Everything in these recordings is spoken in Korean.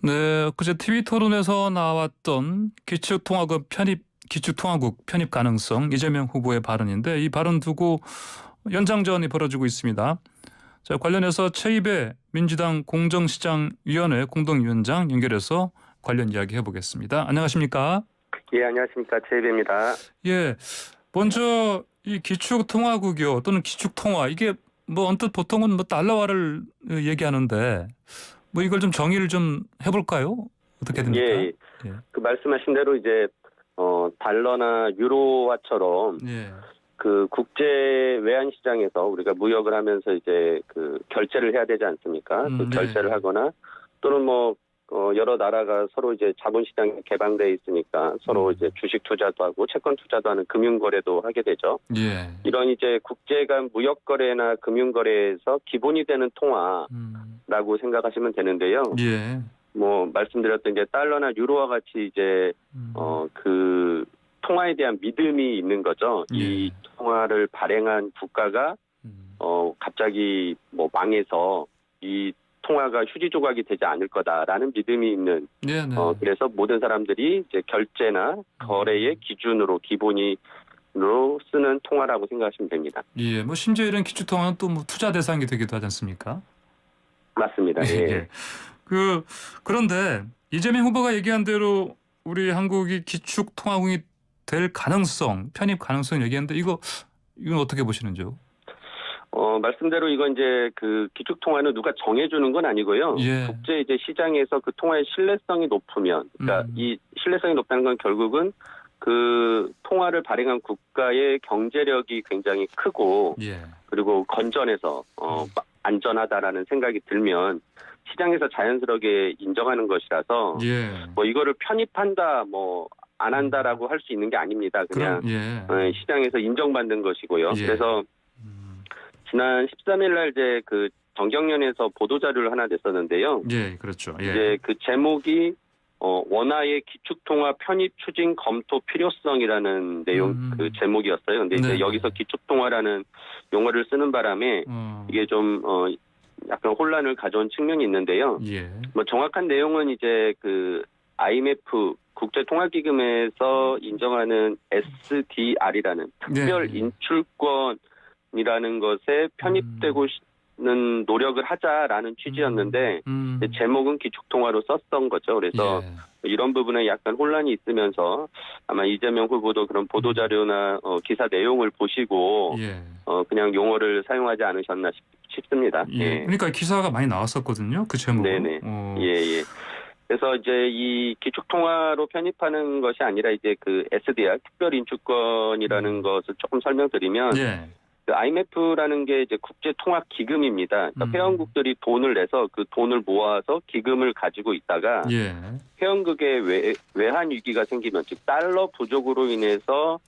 네, 그제 TV 토론에서 나왔던 기축통화국 편입 가능성 이재명 후보의 발언인데 이 발언 두고 연장전이 벌어지고 있습니다. 자, 관련해서 최입의 민주당 공정시장위원회 공동위원장 연결해서 관련 이야기 해보겠습니다. 안녕하십니까? 예, 안녕하십니까. 최희배입니다. 예, 먼저 이 기축통화국이요 또는 기축통화 이게 뭐 언뜻 보통은 뭐 달러화를 얘기하는데 뭐 이걸 좀 정의를 좀 해볼까요? 어떻게 됩니까? 예, 예. 그 말씀하신 대로 이제 달러나 유로화처럼 예. 그 국제 외환 시장에서 우리가 무역을 하면서 이제 그 결제를 해야 되지 않습니까? 그 네. 결제를 하거나 또는 뭐 여러 나라가 서로 이제 자본시장이 개방돼 있으니까 서로 이제 주식 투자도 하고 채권 투자도 하는 금융 거래도 하게 되죠. 예. 이런 이제 국제 간 무역 거래나 금융 거래에서 기본이 되는 통화라고 생각하시면 되는데요. 예. 뭐 말씀드렸던 이제 달러나 유로와 같이 이제 그 통화에 대한 믿음이 있는 거죠. 이 통화를 발행한 국가가 갑자기 뭐 망해서 이 통화가 휴지 조각이 되지 않을 거다라는 믿음이 있는 네. 그래서 모든 사람들이 이제 결제나 거래의 기준으로 기본으로 쓰는 통화라고 생각하시면 됩니다. 예. 뭐 심지어 이런 기축통화는 또 뭐 투자 대상이 되기도 하지 않습니까? 맞습니다. 예. 그런데 이재명 후보가 얘기한 대로 우리 한국이 기축통화국이 될 가능성, 편입 가능성 얘기했는데 이건 어떻게 보시는지요? 말씀대로 이건 이제 그 기축 통화는 누가 정해주는 건 아니고요. 예. 국제 이제 시장에서 그 통화의 신뢰성이 높으면, 그러니까 이 신뢰성이 높다는 건 결국은 그 통화를 발행한 국가의 경제력이 굉장히 크고, 예. 그리고 건전해서 안전하다라는 생각이 들면 시장에서 자연스럽게 인정하는 것이라서, 예. 뭐 이거를 편입한다, 뭐 안 한다라고 할 수 있는 게 아닙니다. 그냥 시장에서 인정받는 것이고요. 예. 그래서 지난 13일 날 이제 그 정경련에서 보도 자료를 하나 냈었는데요. 예, 그렇죠. 예. 이제 그 제목이 원화의 기축통화 편입 추진 검토 필요성이라는 내용 그 제목이었어요. 근데 이제 여기서 기축통화라는 용어를 쓰는 바람에 이게 좀 약간 혼란을 가져온 측면이 있는데요. 예. 뭐 정확한 내용은 이제 그 IMF 국제통화기금에서 인정하는 SDR이라는 특별 인출권이라는 것에 편입되고 는 노력을 하자라는 취지였는데 제목은 기축통화로 썼던 거죠. 그래서 이런 부분에 약간 혼란이 있으면서 아마 이재명 후보도 그런 보도자료나 기사 내용을 보시고 그냥 용어를 사용하지 않으셨나 싶습니다. 예. 그러니까 기사가 많이 나왔었거든요. 그 제목은. 네네. 예. 그래서 이제 이 기축통화로 편입하는 것이 아니라 이제 그 SDR 특별인출권이라는 것을 조금 설명드리면 그 IMF라는 게 이제 국제통화기금입니다. 그러니까 회원국들이 돈을 내서 그 돈을 모아서 기금을 가지고 있다가 회원국의 외환 위기가 생기면 즉 달러 부족으로 인해서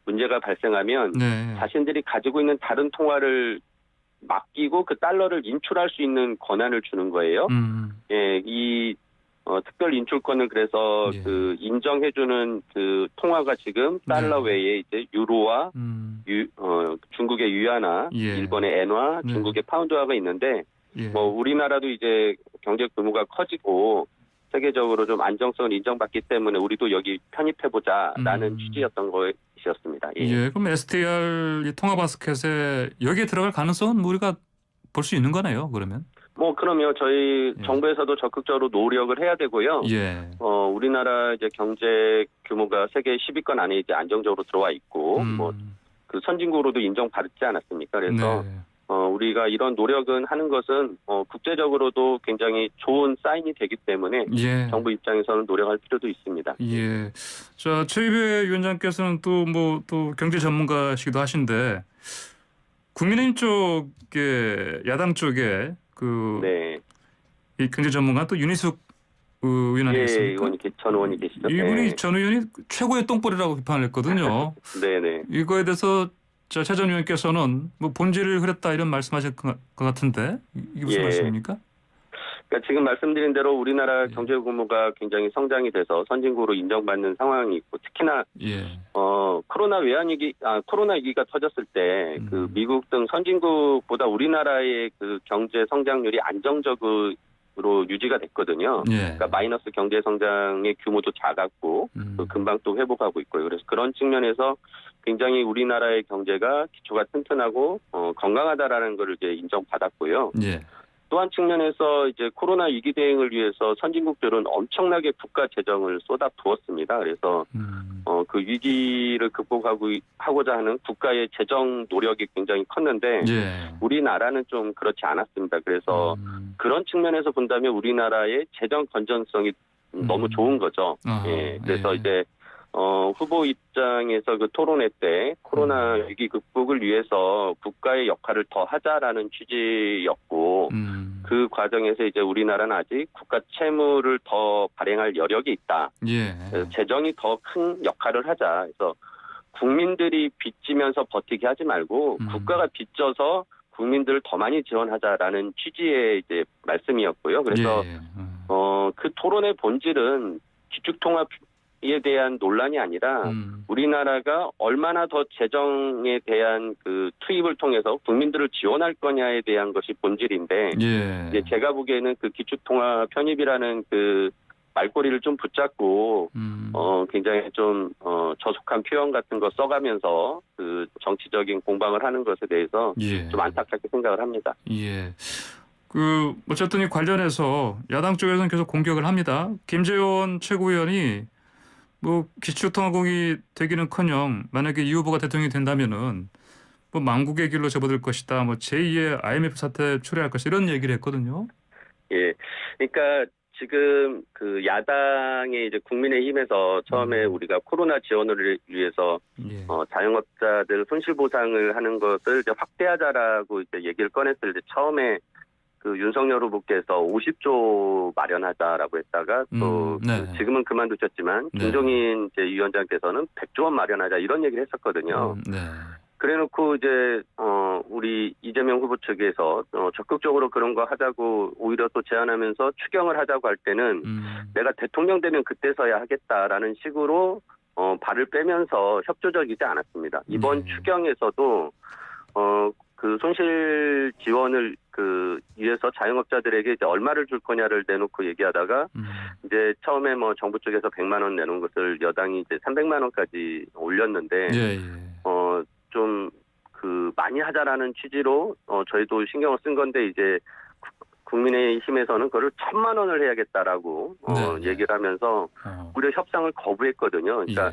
문제가 발생하면 자신들이 가지고 있는 다른 통화를 맡기고 그 달러를 인출할 수 있는 권한을 주는 거예요. 예, 이 특별 인출권을 그래서 그 인정해주는 그 통화가 지금 달러 외에 이제 유로와 중국의 위안화, 일본의 엔화, 중국의 파운드화가 있는데 뭐 우리나라도 이제 경제 규모가 커지고 세계적으로 좀 안정성을 인정받기 때문에 우리도 여기 편입해보자라는 취지였던 것이었습니다. 예, 그럼 SDR 이 통화 바스켓에 여기에 들어갈 가능성은 뭐 우리가 볼 수 있는 거네요. 그러면? 뭐 그럼요. 저희 정부에서도 적극적으로 노력을 해야 되고요. 우리나라 이제 경제 규모가 세계 10위권 안에 이제 안정적으로 들어와 있고 뭐 그 선진국으로도 인정받지 않았습니까? 그래서 우리가 이런 노력은 하는 것은 국제적으로도 굉장히 좋은 사인이 되기 때문에 정부 입장에서는 노력할 필요도 있습니다. 예. 자, 최입의 위원장께서는 또 경제 전문가시기도 하신데 국민의힘 쪽에 야당 쪽에 이 경제 전문가 또 윤희숙 의원 아니겠습니까? 전 의원이 계시죠. 이분이 전 의원이 최고의 똥볼이라고 비판을 했거든요. 네네. 이거에 대해서 최 전 의원께서는 뭐 본질을 흐렸다 이런 말씀하실 것 같은데 이게 무슨 말씀입니까? 그러니까 지금 말씀드린 대로 우리나라 경제 규모가 굉장히 성장이 돼서 선진국으로 인정받는 상황이 있고 특히나 코로나 위기가 터졌을 때 그 미국 등 선진국보다 우리나라의 그 경제 성장률이 안정적으로 유지가 됐거든요. 예. 그러니까 마이너스 경제 성장의 규모도 작았고 또 금방 또 회복하고 있고요. 그래서 그런 측면에서 굉장히 우리나라의 경제가 기초가 튼튼하고 건강하다라는 것을 이제 인정받았고요. 예. 또 한 측면에서 이제 코로나 위기 대응을 위해서 선진국들은 엄청나게 국가 재정을 쏟아부었습니다. 그래서 그 위기를 극복하고자 하는 국가의 재정 노력이 굉장히 컸는데 예. 우리나라는 좀 그렇지 않았습니다. 그래서 그런 측면에서 본다면 우리나라의 재정 건전성이 너무 좋은 거죠. 예. 그래서 이제 후보 입장에서 그 토론회 때 코로나 위기 극복을 위해서 국가의 역할을 더 하자라는 취지였고 그 과정에서 이제 우리나라는 아직 국가 채무를 더 발행할 여력이 있다. 예. 그래서 재정이 더 큰 역할을 하자. 그래서 국민들이 빚지면서 버티게 하지 말고 국가가 빚져서 국민들을 더 많이 지원하자라는 취지의 이제 말씀이었고요. 그래서 예. 그 토론의 본질은 기축통화에 대한 논란이 아니라 우리나라가 얼마나 더 재정에 대한 그 투입을 통해서 국민들을 지원할 거냐에 대한 것이 본질인데 예. 이제 제가 보기에는 그 기축통화 편입이라는 그 말꼬리를 좀 붙잡고 굉장히 좀 저속한 표현 같은 거 써가면서 그 정치적인 공방을 하는 것에 대해서 예. 좀 안타깝게 생각을 합니다. 예. 그 어쨌든 이 관련해서 야당 쪽에서는 계속 공격을 합니다. 김재원 최고위원이 뭐 기축통화국이 되기는커녕 만약에 이 후보가 대통령이 된다면은 뭐 망국의 길로 접어들 것이다. 뭐 제2의 IMF 사태 초래할 것이다. 이런 얘기를 했거든요. 예. 그러니까 지금 그 야당의 이제 국민의힘에서 처음에 우리가 코로나 지원을 위해서 예. 자영업자들 손실 보상을 하는 것을 이제 확대하자라고 이제 얘기를 꺼냈을 때 처음에 그 윤석열 후보께서 50조 마련하자라고 했다가 또 네. 지금은 그만두셨지만 네. 김종인 이제 위원장께서는 100조 원 마련하자 이런 얘기를 했었거든요. 네. 그래놓고 이제 우리 이재명 후보 측에서 적극적으로 그런 거 하자고 오히려 또 제안하면서 추경을 하자고 할 때는 내가 대통령 되면 그때서야 하겠다라는 식으로 발을 빼면서 협조적이지 않았습니다. 이번 추경에서도 그 손실 지원을 위해서 자영업자들에게 이제 얼마를 줄 거냐를 내놓고 얘기하다가 이제 처음에 뭐 정부 쪽에서 100만 원 내놓은 것을 여당이 이제 300만 원까지 올렸는데 예. 좀 많이 하자라는 취지로 저희도 신경을 쓴 건데 이제 국민의힘에서는 그거를 1,000만 원을 해야겠다라고 얘기를 하면서 오히려 협상을 거부했거든요. 그러니까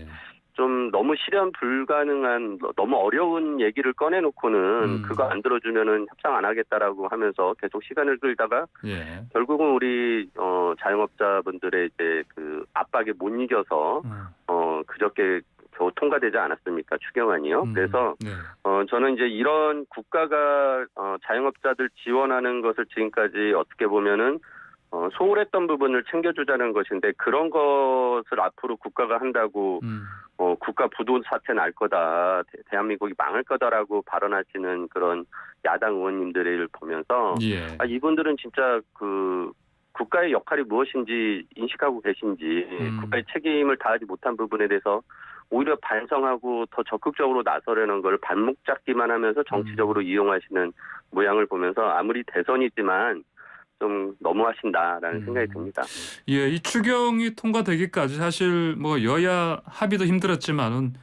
좀 너무 실현 불가능한 너무 어려운 얘기를 꺼내놓고는 그거 안 들어주면은 협상 안 하겠다라고 하면서 계속 시간을 끌다가 결국은 우리 자영업자분들의 이제 그 압박에 못 이겨서 그저께 겨우 통과되지 않았습니까? 추경안이요. 그래서 저는 이제 이런 국가가 자영업자들 지원하는 것을 지금까지 어떻게 보면은 소홀했던 부분을 챙겨주자는 것인데 그런 것을 앞으로 국가가 한다고 국가 부도 사태 날 거다, 대한민국이 망할 거다라고 발언하시는 그런 야당 의원님들을 보면서 이분들은 진짜 그 국가의 역할이 무엇인지 인식하고 계신지 국가의 책임을 다하지 못한 부분에 대해서 오히려 반성하고 더 적극적으로 나서려는 걸 발목 잡기만 하면서 정치적으로 이용하시는 모양을 보면서 아무리 대선이지만 좀 너무하신다라는 생각이 듭니다. 예, 이 추경이 통과되기까지 사실 뭐 여야 합의도 힘들었지만은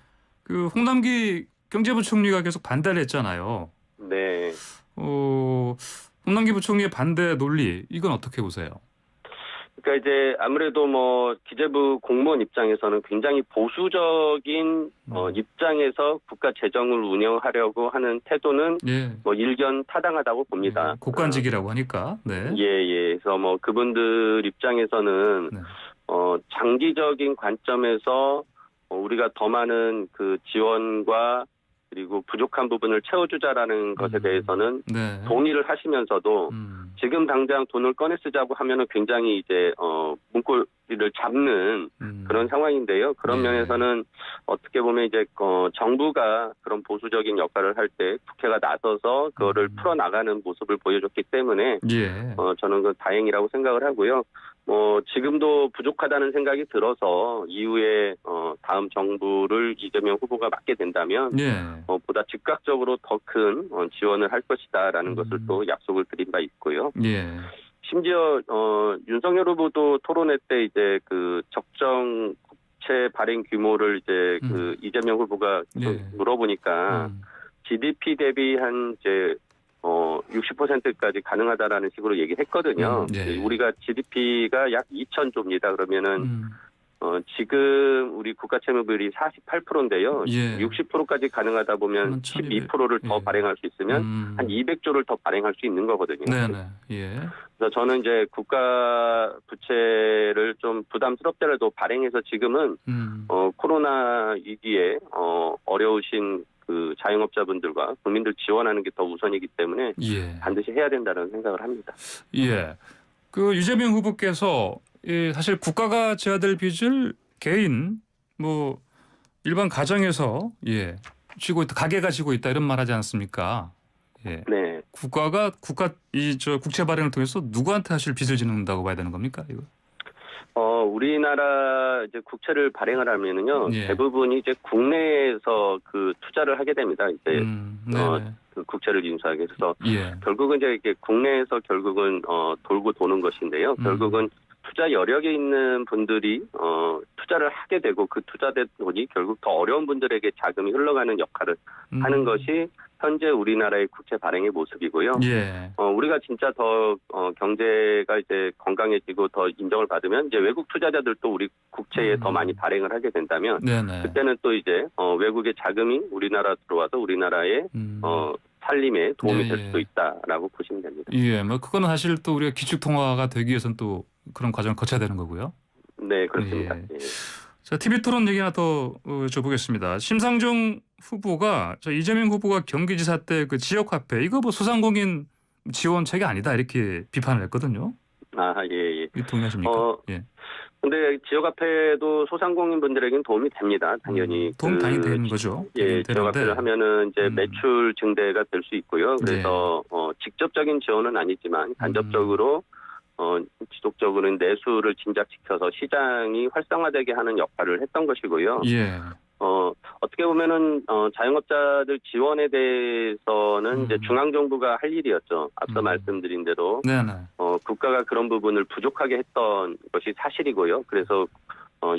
그 홍남기 경제부총리가 계속 반대를 했잖아요. 네. 홍남기 부총리의 반대 논리 이건 어떻게 보세요? 그러니까 이제 아무래도 뭐 기재부 공무원 입장에서는 굉장히 보수적인 입장에서 국가 재정을 운영하려고 하는 태도는 뭐 일견 타당하다고 봅니다. 국관직이라고 하니까. 네. 그래서 뭐 그분들 입장에서는 장기적인 관점에서 우리가 더 많은 그 지원과 그리고 부족한 부분을 채워주자라는 것에 대해서는 동의를 하시면서도 지금 당장 돈을 꺼내 쓰자고 하면은 굉장히 이제 문고리를 잡는 그런 상황인데요. 그런 면에서는 어떻게 보면 이제 정부가 그런 보수적인 역할을 할 때 국회가 나서서 그거를 풀어나가는 모습을 보여줬기 때문에 저는 그 다행이라고 생각을 하고요. 지금도 부족하다는 생각이 들어서 이후에 다음 정부를 이재명 후보가 맡게 된다면 보다 즉각적으로 더 큰 지원을 할 것이다라는 것을 또 약속을 드린 바 있고요. 심지어 윤석열 후보도 토론회 때 이제 그 적정 국채 발행 규모를 이제 그 이재명 후보가 네. 물어보니까 GDP 대비 한 이제 60%까지 가능하다라는 식으로 얘기했거든요. 네. 우리가 GDP가 약 2,000조입니다. 그러면은 지금 우리 국가 채무율이 48%인데요. 예. 60%까지 가능하다 보면 12%를 더 예. 발행할 수 있으면 한 200조를 더 발행할 수 있는 거거든요. 네네. 예. 그래서 저는 이제 국가 부채를 좀 부담스럽더라도 발행해서 지금은 코로나 위기에 어려우신 그 자영업자분들과 국민들 지원하는 게 더 우선이기 때문에 예. 반드시 해야 된다는 생각을 합니다. 예. 그 이재명 후보께서 사실 국가가 져야 될 빚을 개인 뭐 일반 가정에서 지고 있다, 가게가 지고 있다 이런 말 하지 않습니까? 예. 네. 국가 국채 발행을 통해서 누구한테 사실 빚을 짓는다고 봐야 되는 겁니까? 이거? 우리나라 이제 국채를 발행을 하면은요, 대부분이 이제 국내에서 그 투자를 하게 됩니다. 이제 그 국채를 인수하게 해서 결국은 이제 이렇게 국내에서 결국은 돌고 도는 것인데요. 결국은 투자 여력에 있는 분들이 투자를 하게 되고 그 투자된 돈이 결국 더 어려운 분들에게 자금이 흘러가는 역할을 하는 것이 현재 우리나라의 국채 발행의 모습이고요. 우리가 진짜 더 경제가 이제 건강해지고 더 인정을 받으면 이제 외국 투자자들도 우리 국채에 더 많이 발행을 하게 된다면 그때는 또 이제 외국의 자금이 우리나라 들어와서 우리나라의 살림에 도움이 될 수도 있다라고 보시면 됩니다. 뭐 그거는 사실 또 우리가 기축통화가 되기 위해서는 또 그런 과정을 거쳐야 되는 거고요. 네, 그렇습니다. 자, TV 토론 얘기 하나 더 여쭤보겠습니다. 심상정 후보가 이재명 후보가 경기지사 때 그 지역화폐 이거 뭐 소상공인 지원책이 아니다 이렇게 비판을 했거든요. 예. 동의하십니까? 근데 지역화폐도 소상공인 분들에게는 도움이 됩니다. 당연히. 도움 당연히 되는 거죠. 지역화폐를 하면은 이제 매출 증대가 될 수 있고요. 그래서 직접적인 지원은 아니지만 간접적으로 지속적으로는 내수를 진작시켜서 시장이 활성화되게 하는 역할을 했던 것이고요. 어떻게 보면은 자영업자들 지원에 대해서는 이제 중앙 정부가 할 일이었죠. 앞서 말씀드린 대로 국가가 그런 부분을 부족하게 했던 것이 사실이고요. 그래서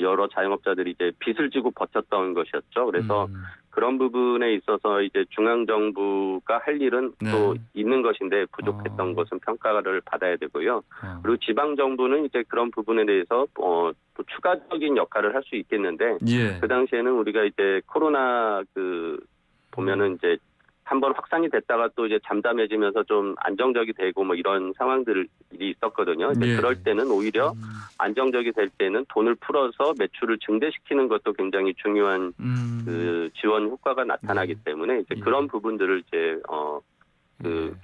여러 자영업자들이 이제 빚을 지고 버텼던 것이었죠. 그래서 그런 부분에 있어서 이제 중앙 정부가 할 일은 또 있는 것인데 부족했던 것은 평가를 받아야 되고요. 그리고 지방 정부는 이제 그런 부분에 대해서 또 추가적인 역할을 할 수 있겠는데 그 당시에는 우리가 이제 코로나 보면은 이제 한번 확산이 됐다가 또 이제 잠잠해지면서 좀 안정적이 되고 뭐 이런 상황들이 있었거든요. 이제 그럴 때는 오히려 안정적이 될 때는 돈을 풀어서 매출을 증대시키는 것도 굉장히 중요한 그 지원 효과가 나타나기 때문에 이제 그런 부분들을 이제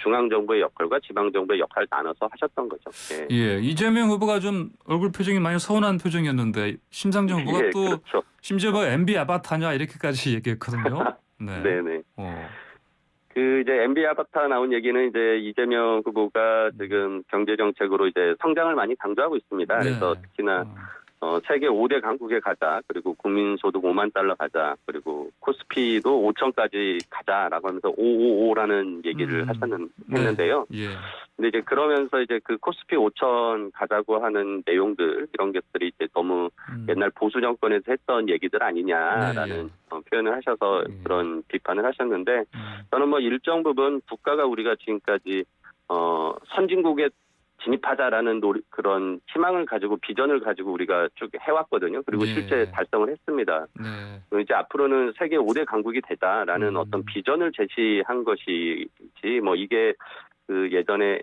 중앙 정부의 역할과 지방 정부의 역할을 나눠서 하셨던 거죠. 이재명 후보가 좀 얼굴 표정이 많이 서운한 표정이었는데 심상정 후보가 또 그렇죠. 심지어 뭐 MB 아바타냐 이렇게까지 얘기했거든요. 네네. 그 이제 MB 아바타 나온 얘기는 이제 이재명 후보가 지금 경제 정책으로 이제 성장을 많이 강조하고 있습니다. 그래서 특히나 세계 5대 강국에 가자, 그리고 국민소득 5만 달러 가자, 그리고 코스피도 5천까지 가자라고 하면서 555라는 얘기를 했는데요. 근데 이제 그러면서 이제 그 코스피 5천 가자고 하는 내용들 이런 것들이 이제 너무 옛날 보수 정권에서 했던 얘기들 아니냐라는 표현을 하셔서 그런 비판을 하셨는데 저는 뭐 일정 부분 국가가 우리가 지금까지 선진국에 진입하자라는 그런 희망을 가지고 비전을 가지고 우리가 쭉 해왔거든요. 그리고 실제 달성을 했습니다. 이제 앞으로는 세계 5대 강국이 되자라는 어떤 비전을 제시한 것이지 뭐 이게 그 예전에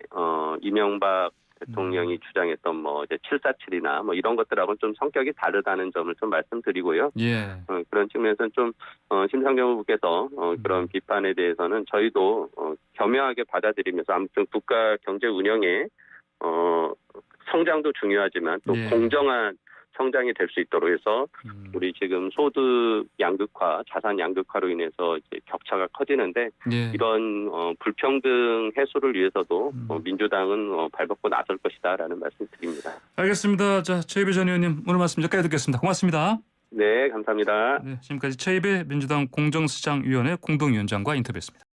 이명박 대통령이 주장했던 뭐 이제 747이나 뭐 이런 것들하고는 좀 성격이 다르다는 점을 좀 말씀드리고요. 그런 측면에서는 좀 심상정 후보께서 그런 비판에 대해서는 저희도 겸허하게 받아들이면서 아무튼 국가 경제 운영에 성장도 중요하지만 또 공정한 성장이 될 수 있도록 해서 우리 지금 소득 양극화, 자산 양극화로 인해서 이제 격차가 커지는데 이런 불평등 해소를 위해서도 민주당은 발벗고 나설 것이다라는 말씀드립니다. 알겠습니다. 자, 최이배 전 의원님 오늘 말씀 여기까지 듣겠습니다. 고맙습니다. 네, 감사합니다. 지금까지 최이배 민주당 공정시장위원회 공동위원장과 인터뷰했습니다.